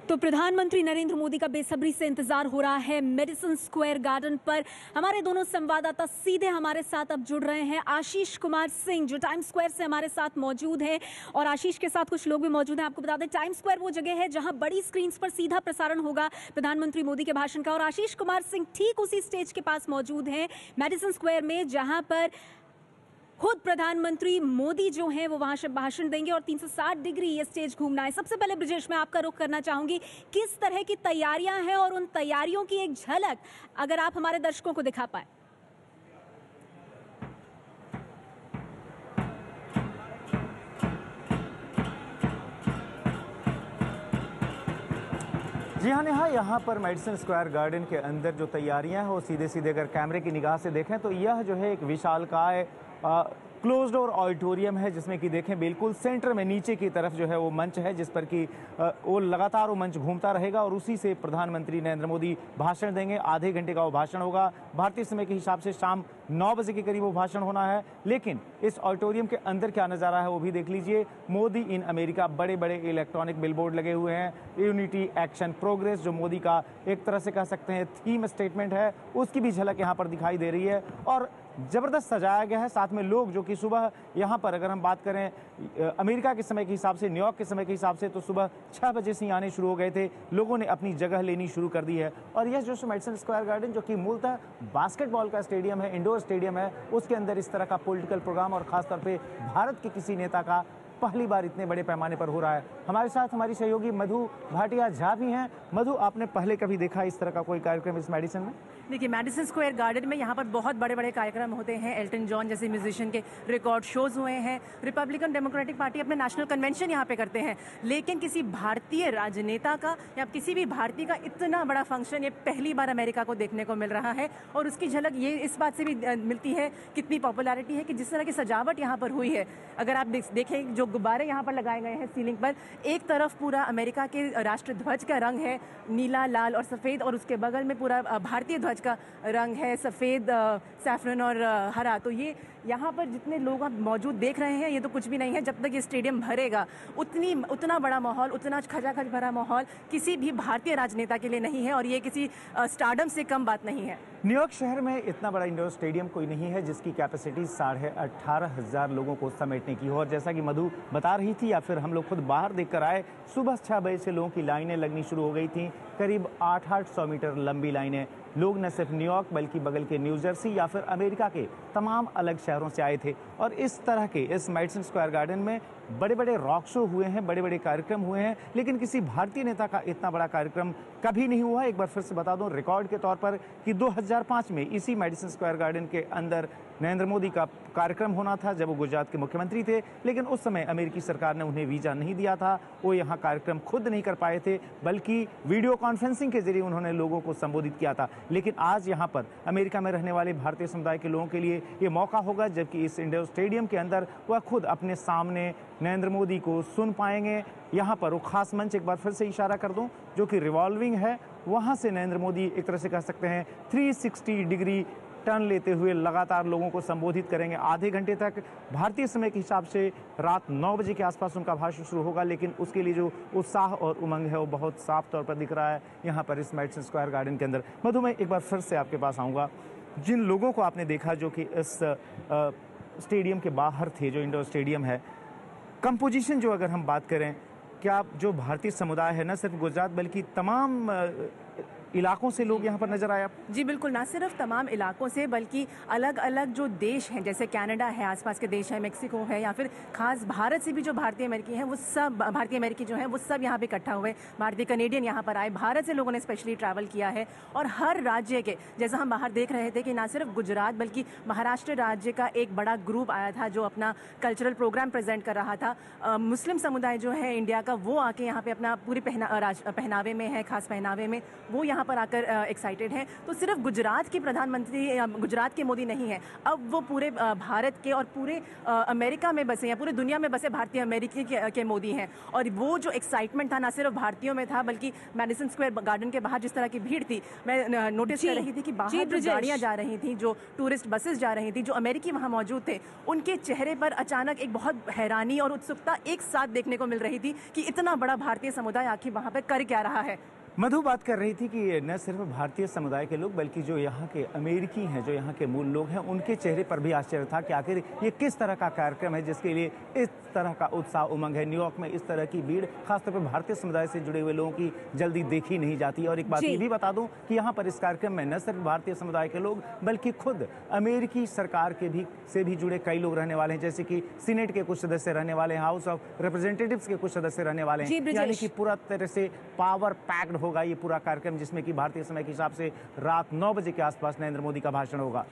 तो प्रधानमंत्री नरेंद्र मोदी का बेसब्री से इंतजार हो रहा है मेडिसन स्क्वायर गार्डन पर। हमारे दोनों संवाददाता सीधे हमारे साथ अब जुड़ रहे हैं। आशीष कुमार सिंह जो टाइम स्क्वायर से हमारे साथ मौजूद हैं और आशीष के साथ कुछ लोग भी मौजूद हैं। आपको बता दें टाइम स्क्वायर वो जगह है जहां बड़ी स्क्रीन पर सीधा प्रसारण होगा प्रधानमंत्री मोदी के भाषण का। और आशीष कुमार सिंह ठीक उसी स्टेज के पास मौजूद हैं मेडिसन स्क्वायर में, जहां पर खुद प्रधानमंत्री मोदी जो हैं वो वहां से भाषण देंगे और 360 डिग्री ये स्टेज घूमना है। सबसे पहले ब्रिजेश मैं आपका रुख करना चाहूंगी, किस तरह की तैयारियां हैं और उन तैयारियों की एक झलक अगर आप हमारे दर्शकों को दिखा पाए। जी हाँ नेहा, यहाँ पर मेडिसन स्क्वायर गार्डन के अंदर जो तैयारियां हैं वो सीधे सीधे अगर कैमरे की निगाह से देखें तो यह जो है एक विशालकाय क्लोज डोर ऑडिटोरियम है, जिसमें कि देखें बिल्कुल सेंटर में नीचे की तरफ जो है वो मंच है, जिस पर कि वो लगातार वो मंच घूमता रहेगा और उसी से प्रधानमंत्री नरेंद्र मोदी भाषण देंगे। आधे घंटे का वो भाषण होगा। भारतीय समय के हिसाब से शाम 9 बजे के करीब वो भाषण होना है। लेकिन इस ऑडिटोरियम के अंदर क्या नज़ारा है वो भी देख लीजिए। मोदी इन अमेरिका, बड़े बड़े इलेक्ट्रॉनिक बिलबोर्ड लगे हुए हैं। यूनिटी, एक्शन, प्रोग्रेस जो मोदी का एक तरह से कह सकते हैं थीम स्टेटमेंट है, उसकी भी झलक यहाँ पर दिखाई दे रही है और ज़बरदस्त सजाया गया है। साथ में लोग जो कि सुबह यहाँ पर अगर हम बात करें अमेरिका के समय के हिसाब से, न्यूयॉर्क के समय के हिसाब से, तो सुबह 6 बजे से ही आने शुरू हो गए थे। लोगों ने अपनी जगह लेनी शुरू कर दी है। और यह जो मेडिसन स्क्वायर गार्डन जो कि मूलतः बास्केटबॉल का स्टेडियम है, इंडोर स्टेडियम है, उसके अंदर इस तरह का पॉलिटिकल प्रोग्राम और खासतौर पर भारत के किसी नेता का पहली बार इतने बड़े पैमाने पर हो रहा है। हमारे साथ हमारी सहयोगी मधु भाटिया झा भी हैं। मधु, आपने पहले कभी देखा इस तरह का कोई कार्यक्रम इस मेडिसन में? देखिए, मेडिसन स्क्वायर गार्डन में यहाँ पर बहुत बड़े बड़े कार्यक्रम होते हैं। एल्टन जॉन जैसे म्यूजिशियन के रिकॉर्ड शोज हुए हैं। रिपब्लिकन डेमोक्रेटिक पार्टी अपने नेशनल कन्वेंशन यहाँ पे करते हैं। लेकिन किसी भारतीय राजनेता का या किसी भी भारतीय का इतना बड़ा फंक्शन ये पहली बार अमेरिका को देखने को मिल रहा है। और उसकी झलक ये इस बात से भी मिलती है कितनी पॉपुलैरिटी है कि जिस तरह की सजावट यहाँ पर हुई है। अगर आप देखें जो गुब्बारे यहाँ पर लगाए गए हैं सीलिंग पर, एक तरफ पूरा अमेरिका के राष्ट्रध्वज का रंग है, नीला, लाल और सफ़ेद, और उसके बगल में पूरा भारतीय ध्वज का रंग है, सफ़ेद, सैफरन और हरा। तो ये यहाँ पर जितने लोग आप मौजूद देख रहे हैं ये तो कुछ भी नहीं है। जब तक ये स्टेडियम भरेगा उतना बड़ा माहौल, उतना खचाखच भरा माहौल किसी भी भारतीय राजनेता के लिए नहीं है। और ये किसी स्टारडम से कम बात नहीं है। न्यूयॉर्क शहर में इतना बड़ा इंडोर स्टेडियम कोई नहीं है जिसकी कैपेसिटी 18,500 लोगों को समेटने की हो। और जैसा कि मधु बता रही थी या फिर हम लोग खुद बाहर देख कर आए, सुबह 6 बजे से लोगों की लाइनें लगनी शुरू हो गई थी। करीब 800 मीटर लंबी लाइनें। लोग न सिर्फ न्यूयॉर्क बल्कि बगल के न्यू जर्सी या फिर अमेरिका के तमाम अलग शहरों से आए थे। और इस तरह के इस मेडिसन स्क्वायर गार्डन में बड़े बड़े रॉक शो हुए हैं, बड़े बड़े कार्यक्रम हुए हैं, लेकिन किसी भारतीय नेता का इतना बड़ा कार्यक्रम कभी नहीं हुआ। एक बार फिर से बता दूं रिकॉर्ड के तौर पर कि 2005 में इसी मेडिसन स्क्वायर गार्डन के अंदर नरेंद्र मोदी का कार्यक्रम होना था जब वो गुजरात के मुख्यमंत्री थे। लेकिन उस समय अमेरिकी सरकार ने उन्हें वीज़ा नहीं दिया था। वो यहाँ कार्यक्रम खुद नहीं कर पाए थे, बल्कि वीडियो कॉन्फ्रेंसिंग के जरिए उन्होंने लोगों को संबोधित किया था। लेकिन आज यहाँ पर अमेरिका में रहने वाले भारतीय समुदाय के लोगों के लिए ये मौका होगा जबकि इस इंडोर स्टेडियम के अंदर वह खुद अपने सामने नरेंद्र मोदी को सुन पाएंगे। यहाँ पर वो खास मंच, एक बार फिर से इशारा कर दूं, जो कि रिवॉल्विंग है, वहाँ से नरेंद्र मोदी एक तरह से कह सकते हैं 360 डिग्री टर्न लेते हुए लगातार लोगों को संबोधित करेंगे। आधे घंटे तक भारतीय समय के हिसाब से रात 9 बजे के आसपास उनका भाषण शुरू होगा। लेकिन उसके लिए जो उत्साह और उमंग है वो बहुत साफ तौर पर दिख रहा है यहाँ पर इस मेडिसन स्क्वायर गार्डन के अंदर। मधु, मैं एक बार फिर से आपके पास आऊँगा। जिन लोगों को आपने देखा जो कि इस स्टेडियम के बाहर थे, जो इंडोर स्टेडियम है, कंपोजिशन जो अगर हम बात करें, क्या जो भारतीय समुदाय है न सिर्फ गुजरात बल्कि तमाम इलाकों से लोग यहाँ पर नजर आए? जी बिल्कुल, ना सिर्फ तमाम इलाकों से बल्कि अलग अलग जो देश हैं, जैसे कनाडा है, आसपास के देश है, मेक्सिको है, या फिर खास भारत से भी जो भारतीय अमेरिकी हैं वो सब, भारतीय अमेरिकी जो हैं वो सब यहाँ पे इकट्ठा हुए। भारतीय कनेडियन यहाँ पर आए, भारत से लोगों ने स्पेशली ट्रैवल किया है। और हर राज्य के, जैसा हम बाहर देख रहे थे कि ना सिर्फ गुजरात बल्कि महाराष्ट्र राज्य का एक बड़ा ग्रुप आया था जो अपना कल्चरल प्रोग्राम प्रेजेंट कर रहा था। मुस्लिम समुदाय जो है इंडिया का, वो आके यहाँ पे अपना पूरी पहनावे में है, खास पहनावे में, वो यहाँ पर आकर एक्साइटेड हैं। तो सिर्फ गुजरात की प्रधानमंत्री या गुजरात के मोदी नहीं है, अब वो पूरे भारत के और पूरे अमेरिका में बसे या पूरे दुनिया में बसे भारतीय अमेरिकी के मोदी हैं। और वो जो एक्साइटमेंट था ना सिर्फ भारतीयों में था, बल्कि मैडिसन स्क्वायर गार्डन के बाहर जिस तरह की भीड़ थी, मैं नोटिस कर रही थी कि बाहर जो गाड़ियाँ जा रही थी, जो टूरिस्ट बसेस जा रही थी, जो अमेरिकी वहाँ मौजूद थे, उनके चेहरे पर अचानक एक बहुत हैरानी और उत्सुकता एक साथ देखने को मिल रही थी कि इतना बड़ा भारतीय समुदाय आखिर वहाँ पर कर क्या रहा है। मधु बात कर रही थी कि न सिर्फ भारतीय समुदाय के लोग बल्कि जो यहाँ के अमेरिकी हैं, जो यहाँ के मूल लोग हैं, उनके चेहरे पर भी आश्चर्य था कि आखिर ये किस तरह का कार्यक्रम है जिसके लिए इस तरह का उत्साह उमंग है। न्यूयॉर्क में इस तरह की भीड़ खासतौर पर भारतीय समुदाय से जुड़े हुए लोगों की जल्दी देखी नहीं जाती। और एक बात ये भी बता दूं कि यहाँ पर इस कार्यक्रम में न सिर्फ भारतीय समुदाय के लोग बल्कि खुद अमेरिकी सरकार के से भी जुड़े कई लोग रहने वाले हैं, जैसे कि सीनेट के कुछ सदस्य रहने वाले हैं, हाउस ऑफ रिप्रेजेंटेटिव्स के कुछ सदस्य रहने वाले हैं। यानी कि पूरा तरह से पावर पैक्ड होगा ये पूरा कार्यक्रम, जिसमें कि भारतीय समय के हिसाब से रात 9 बजे के आसपास नरेंद्र मोदी का भाषण होगा।